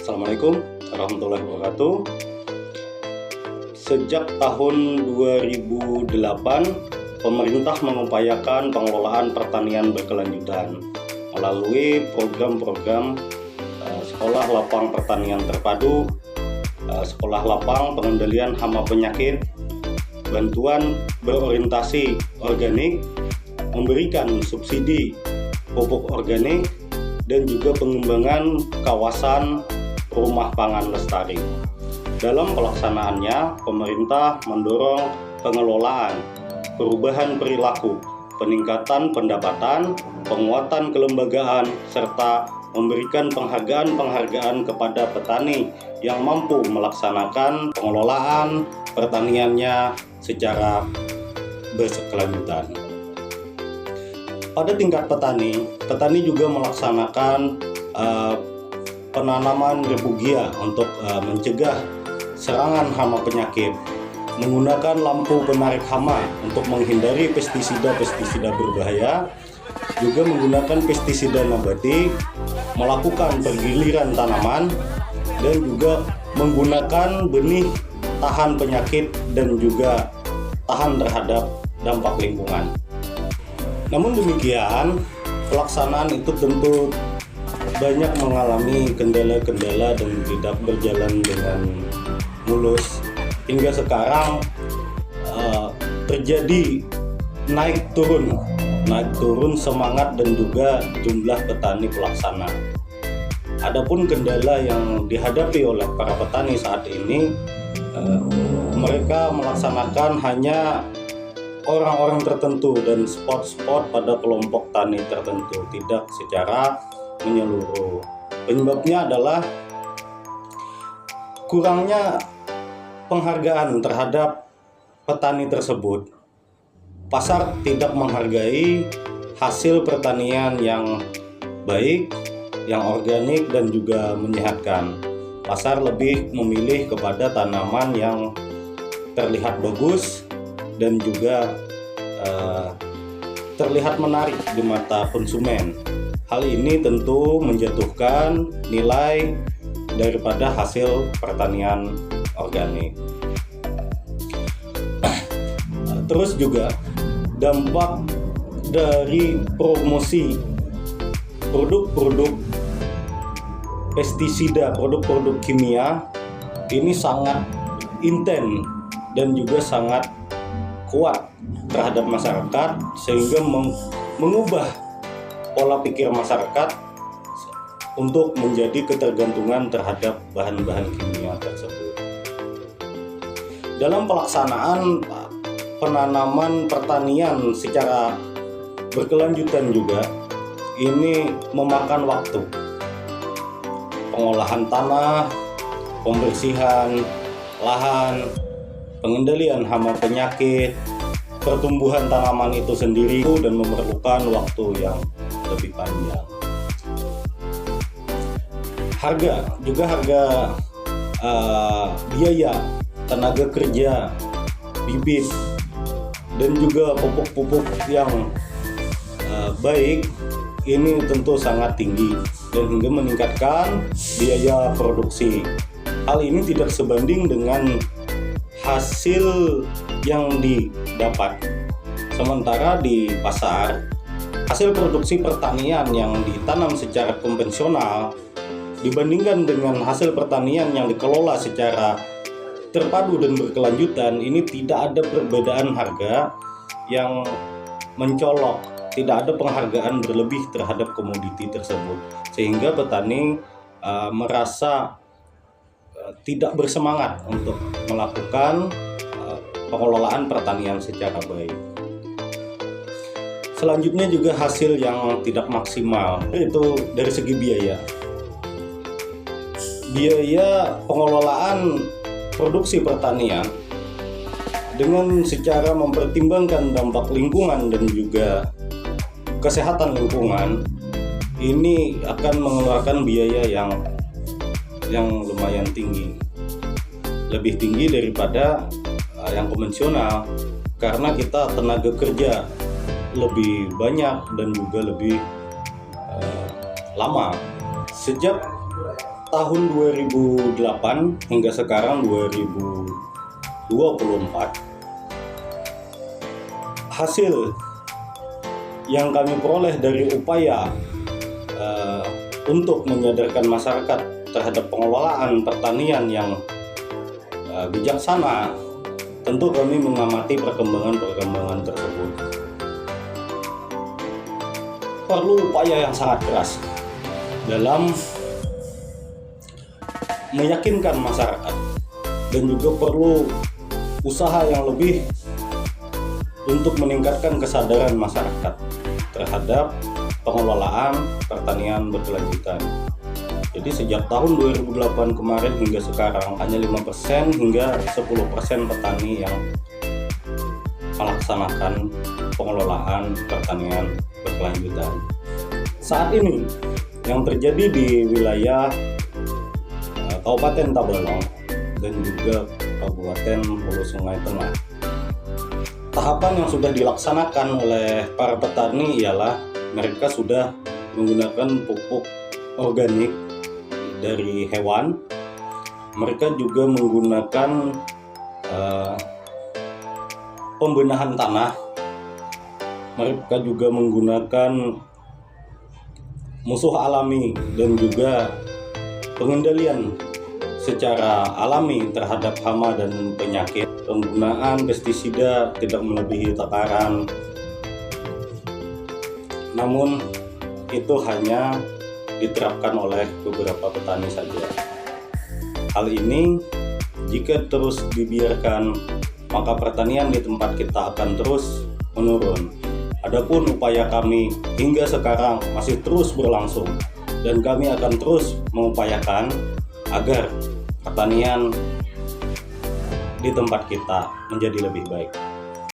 Assalamualaikum warahmatullahi wabarakatuh. Sejak tahun 2008, pemerintah mengupayakan pengelolaan pertanian berkelanjutan melalui program-program sekolah lapang pertanian terpadu, sekolah lapang pengendalian hama penyakit, bantuan berorientasi organik, memberikan subsidi pupuk organik, dan juga pengembangan kawasan rumah pangan lestari. Dalam pelaksanaannya, pemerintah mendorong pengelolaan, perubahan perilaku, peningkatan pendapatan, penguatan kelembagaan, serta memberikan penghargaan kepada petani yang mampu melaksanakan pengelolaan pertaniannya secara berkelanjutan. Pada tingkat petani juga melaksanakan penanaman refugia untuk mencegah serangan hama penyakit, menggunakan lampu penarik hama untuk menghindari pestisida berbahaya, juga menggunakan pestisida nabati, melakukan pergiliran tanaman, dan juga menggunakan benih tahan penyakit dan juga tahan terhadap dampak lingkungan. Namun demikian, pelaksanaan itu tentu banyak mengalami kendala-kendala dan tidak berjalan dengan mulus. Hingga sekarang terjadi naik turun semangat dan juga jumlah petani pelaksana. Adapun kendala yang dihadapi oleh para petani saat ini, mereka melaksanakan hanya orang-orang tertentu dan spot-spot pada kelompok tani tertentu, tidak secara menyeluruh. Penyebabnya adalah kurangnya penghargaan terhadap petani tersebut. Pasar tidak menghargai hasil pertanian yang baik, yang organik dan juga menyehatkan. Pasar lebih memilih kepada tanaman yang terlihat bagus dan juga terlihat menarik di mata konsumen. Hal ini tentu menjatuhkan nilai daripada hasil pertanian organik. Terus juga dampak dari promosi produk-produk pestisida, produk-produk kimia ini sangat intens dan juga sangat kuat terhadap masyarakat, sehingga mengubah pola pikir masyarakat untuk menjadi ketergantungan terhadap bahan-bahan kimia tersebut. Dalam pelaksanaan penanaman pertanian secara berkelanjutan juga, ini memakan waktu. Pengolahan tanah, pembersihan lahan, pengendalian hama penyakit, pertumbuhan tanaman itu sendiri dan memerlukan waktu yang lebih panjang. Harga biaya, tenaga kerja, bibit, dan juga pupuk-pupuk yang baik ini tentu sangat tinggi dan hingga meningkatkan biaya produksi. Hal ini tidak sebanding dengan hasil yang didapat. Sementara di pasar, hasil produksi pertanian yang ditanam secara konvensional dibandingkan dengan hasil pertanian yang dikelola secara terpadu dan berkelanjutan, ini tidak ada perbedaan harga yang mencolok, tidak ada penghargaan berlebih terhadap komoditi tersebut, sehingga petani merasa tidak bersemangat untuk melakukan pengelolaan pertanian secara baik. Selanjutnya juga hasil yang tidak maksimal, itu dari segi biaya. Biaya pengelolaan produksi pertanian dengan secara mempertimbangkan dampak lingkungan dan juga kesehatan lingkungan, ini akan mengeluarkan biaya yang lumayan tinggi, lebih tinggi daripada yang konvensional, karena kita tenaga kerja lebih banyak dan juga lebih lama. Sejak tahun 2008 hingga sekarang 2024, hasil yang kami peroleh dari upaya untuk menyadarkan masyarakat terhadap pengelolaan pertanian yang bijaksana, tentu kami mengamati perkembangan tersebut. Perlu upaya yang sangat keras dalam meyakinkan masyarakat, dan juga perlu usaha yang lebih untuk meningkatkan kesadaran masyarakat terhadap pengelolaan pertanian berkelanjutan. Jadi sejak tahun 2008 kemarin hingga sekarang hanya 5% hingga 10% petani yang melaksanakan pengelolaan pertanian berkelanjutan. Saat ini yang terjadi di wilayah Kabupaten Tabalong dan juga Kabupaten Hulu Sungai Tengah, tahapan yang sudah dilaksanakan oleh para petani ialah mereka sudah menggunakan pupuk organik dari hewan. Mereka juga menggunakan pembenahan tanah. Mereka juga menggunakan musuh alami dan juga pengendalian secara alami terhadap hama dan penyakit. Penggunaan pestisida tidak melebihi takaran, namun itu hanya diterapkan oleh beberapa petani saja. Hal ini jika terus dibiarkan, maka pertanian di tempat kita akan terus menurun. Adapun upaya kami hingga sekarang masih terus berlangsung, dan kami akan terus mengupayakan agar pertanian di tempat kita menjadi lebih baik.